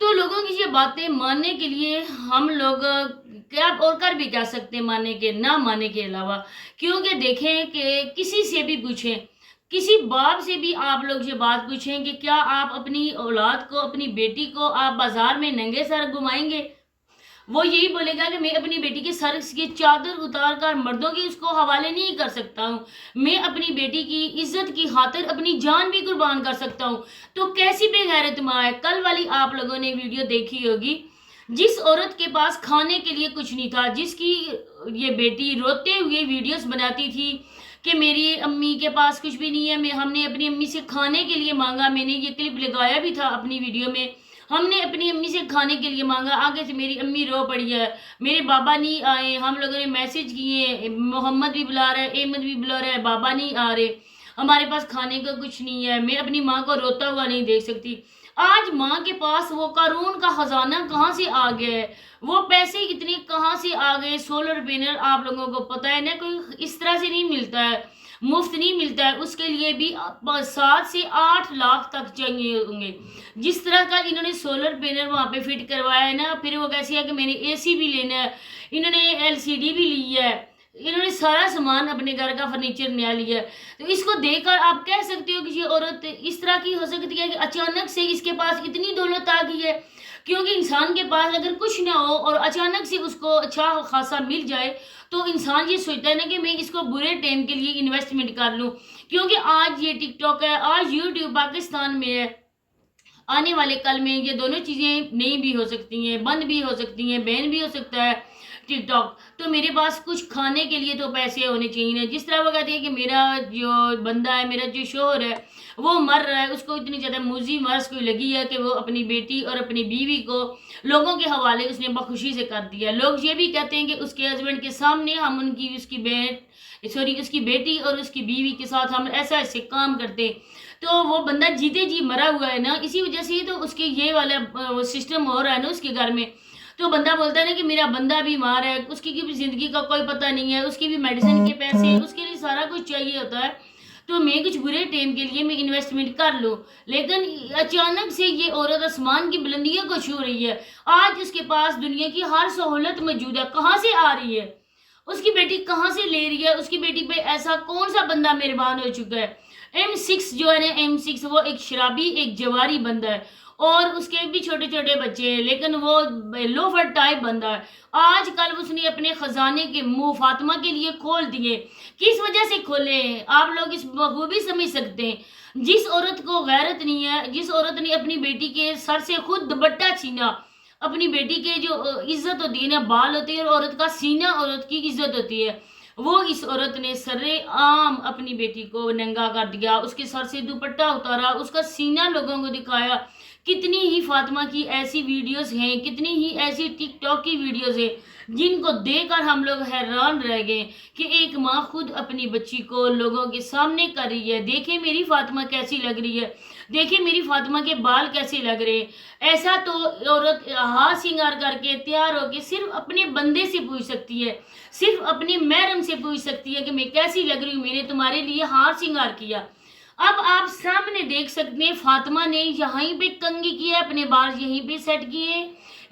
تو لوگوں کی یہ باتیں ماننے کے لیے ہم لوگ کیا اور کر بھی کیا سکتے ہیں ماننے کے نہ ماننے کے علاوہ، کیونکہ دیکھیں کہ کسی سے بھی پوچھیں، کسی باپ سے بھی آپ لوگ یہ بات پوچھیں کہ کیا آپ اپنی اولاد کو، اپنی بیٹی کو آپ بازار میں ننگے سر گھمائیں گے؟ وہ یہی بولے گا کہ میں اپنی بیٹی کے سر کی چادر اتار کر مردوں کی اس کو حوالے نہیں کر سکتا ہوں، میں اپنی بیٹی کی عزت کی خاطر اپنی جان بھی قربان کر سکتا ہوں۔ تو کیسی بے غیرت ماں ہے؟ کل والی آپ لوگوں نے ویڈیو دیکھی ہوگی، جس عورت کے پاس کھانے کے لیے کچھ نہیں تھا، جس کی یہ بیٹی روتے ہوئے ویڈیوز بناتی تھی کہ میری امی کے پاس کچھ بھی نہیں ہے، ہم نے اپنی امی سے کھانے کے لیے مانگا، میں نے یہ کلپ لگایا بھی تھا اپنی ویڈیو میں، ہم نے اپنی امی سے کھانے کے لیے مانگا، آگے سے میری امی رو پڑی ہے، میرے بابا نہیں آئے، ہم لوگوں نے میسج کیے، محمد بھی بلا رہا ہے، احمد بھی بلا رہا ہے، بابا نہیں آ رہے، ہمارے پاس کھانے کا کچھ نہیں ہے، میں اپنی ماں کو روتا ہوا نہیں دیکھ سکتی۔ آج ماں کے پاس وہ قارون کا خزانہ کہاں سے آ گیا ہے، وہ پیسے اتنے کہاں سے آ گئے؟ سولر پینل آپ لوگوں کو پتہ ہے نا، کوئی اس طرح سے نہیں ملتا ہے، مفت نہیں ملتا ہے، اس کے لیے بھی 7 سے 8 لاکھ تک چاہیے ہوں گے۔ جس طرح کا انہوں نے سولر پینل وہاں پہ فٹ کروایا ہے نا، پھر وہ کیسی ہے کہ میں نے اے سی بھی لینا ہے، انہوں نے LCD بھی لی ہے، انہوں نے سارا سامان اپنے گھر کا فرنیچر نیا لیا ہے۔ تو اس کو دیکھ کر آپ کہہ سکتے ہو کہ یہ عورت اس طرح کی ہو سکتی ہے کہ اچانک سے اس کے پاس اتنی دولت آ گئی ہے؟ کیونکہ انسان کے پاس اگر کچھ نہ ہو اور اچانک سے اس کو اچھا خاصا مل جائے تو انسان یہ سوچتا ہے نا کہ میں اس کو برے ٹائم کے لیے انویسٹمنٹ کر لوں، کیونکہ آج یہ ٹک ٹاک ہے، آج YouTube پاکستان میں ہے، آنے والے کل میں یہ دونوں چیزیں نئی بھی ہو سکتی ہیں، بند بھی ہو سکتی ہیں، بین بھی ہو سکتا ہے ٹک ٹاک۔ تو میرے پاس کچھ کھانے کے لیے تو پیسے ہونے چاہیے، جس طرح وہ کہتی ہے کہ میرا جو بندہ ہے، میرا جو شوہر ہے وہ مر رہا ہے، اس کو اتنی زیادہ موذی مرض کوئی لگی ہے کہ وہ اپنی بیٹی اور اپنی بیوی کو لوگوں کے حوالے اس نے بخوشی سے کر دیا۔ لوگ یہ بھی کہتے ہیں کہ اس کے ہسبینڈ کے سامنے ہم اس کی بیٹی اور اس کی بیوی کے ساتھ ہم ایسے کام کرتے ہیں، تو وہ بندہ جیتے جی مرا ہوا ہے نا، اسی وجہ سے تو اس کے یہ والا سسٹم ہو رہا ہے نا اس کے گھر میں۔ تو بندہ بولتا ہے نا کہ میرا بندہ بیمار ہے، اس کی بھی زندگی کا کوئی پتہ نہیں ہے، اس کی بھی میڈیسن کے پیسے، اس کے لیے سارا کچھ چاہیے ہوتا ہے، تو میں کچھ برے ٹائم کے لیے میں انویسٹمنٹ کر لوں۔ لیکن اچانک سے یہ عورت آسمان کی بلندیوں کو چھو رہی ہے، آج اس کے پاس دنیا کی ہر سہولت موجود ہے، کہاں سے آ رہی ہے؟ اس کی بیٹی کہاں سے لے رہی ہے؟ اس کی بیٹی پہ ایسا کون سا بندہ مہربان ہو چکا ہے؟ M6 جو ہے نا، M6 وہ ایک شرابی، ایک جواری بندہ ہے، اور اس کے بھی چھوٹے چھوٹے بچے ہیں، لیکن وہ لوفر ٹائپ بندہ ہے۔ آج کل اس نے اپنے خزانے کے منہ فاطمہ کے لیے کھول دیے، کس وجہ سے کھولے ہیں آپ لوگ اس بخوبی سمجھ سکتے ہیں۔ جس عورت کو غیرت نہیں ہے، جس عورت نے اپنی بیٹی کے سر سے خود دوپٹہ چھینا، اپنی بیٹی کے جو عزت ہوتی ہے نا، بال ہوتی ہے، اور عورت کا سینہ عورت کی عزت ہوتی ہے، وہ اس عورت نے سر عام اپنی بیٹی کو ننگا کر دیا، اس کے سر سے دوپٹہ اتارا، اس کا سینہ لوگوں کو دکھایا۔ کتنی ہی فاطمہ کی ایسی ویڈیوز ہیں، کتنی ہی ایسی ٹک ٹاک کی ویڈیوز ہیں جن کو دیکھ کر ہم لوگ حیران رہ گئے کہ ایک ماں خود اپنی بچی کو لوگوں کے سامنے کر رہی ہے، دیکھیں میری فاطمہ کیسی لگ رہی ہے، دیکھیں میری فاطمہ کے بال کیسے لگ رہے ہیں۔ ایسا تو عورت ہار سنگار کر کے تیار ہو کے صرف اپنے بندے سے پوچھ سکتی ہے، صرف اپنے محرم سے پوچھ سکتی ہے کہ میں کیسی لگ رہی ہوں، میں نے تمہارے لیے ہار سنگار کیا۔ اب آپ سامنے دیکھ سکتے ہیں فاطمہ نے یہیں پہ کنگھی کیا ہے، اپنے بال یہیں پہ سیٹ کیے،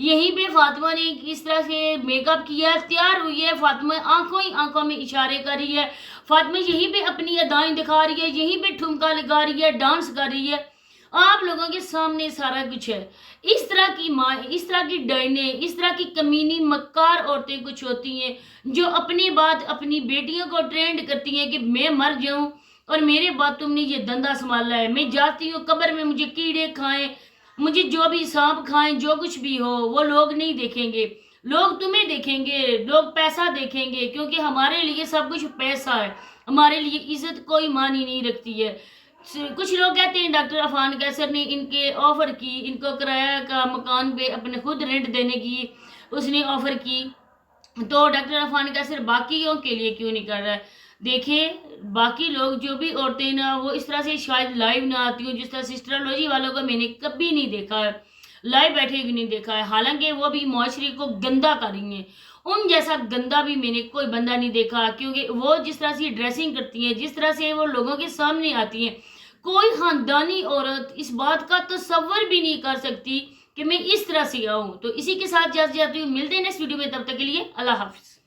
یہیں پہ فاطمہ نے اس طرح سے میک اپ کیا، تیار ہوئی ہے، فاطمہ آنکھوں ہی آنکھوں میں اشارے کر رہی ہے، فاطمہ یہیں پہ اپنی ادائیں دکھا رہی ہے، یہیں پہ ٹھمکا لگا رہی ہے، ڈانس کر رہی ہے، آپ لوگوں کے سامنے سارا کچھ ہے۔ اس طرح کی ماں، اس طرح کی ڈائنیں، اس طرح کی کمینی مکار عورتیں کچھ ہوتی ہیں جو اپنے بعد اپنی بیٹیوں کو ٹرینڈ کرتی ہیں کہ میں مر جاؤں اور میرے بعد تم نے یہ دندہ سنبھالا ہے، میں جاتی ہوں قبر میں، مجھے کیڑے کھائیں، مجھے جو بھی سانپ کھائیں، جو کچھ بھی ہو، وہ لوگ نہیں دیکھیں گے، لوگ تمہیں دیکھیں گے، لوگ پیسہ دیکھیں گے، کیونکہ ہمارے لیے سب کچھ پیسہ ہے، ہمارے لیے عزت کوئی معنی نہیں رکھتی ہے۔ کچھ لوگ کہتے ہیں ڈاکٹر عفان کیسر نے ان کے آفر کی، ان کو کرایہ کا مکان پہ اپنے خود رینٹ دینے کی اس نے آفر کی، تو ڈاکٹر عفان کیسر باقیوں کے لیے کیوں نہیں کر رہا ہے؟ دیکھیں باقی لوگ جو بھی عورتیں نا، وہ اس طرح سے شاید لائیو نہ آتی ہوں، جس طرح سسٹرالوجی والوں کو میں نے کبھی نہیں دیکھا ہے، لائیو بیٹھے بھی نہیں دیکھا ہے، حالانکہ وہ بھی معاشرے کو گندا کر رہی ہیں، ان جیسا گندا بھی میں نے کوئی بندہ نہیں دیکھا، کیونکہ وہ جس طرح سے ڈریسنگ کرتی ہیں، جس طرح سے وہ لوگوں کے سامنے آتی ہیں، کوئی خاندانی عورت اس بات کا تصور بھی نہیں کر سکتی کہ میں اس طرح سے آؤں. تو اسی کے ساتھ جاتی ہوں. ملتے ہیں نیکسٹ ویڈیو میں, تب تک کے لیے اللہ حافظ.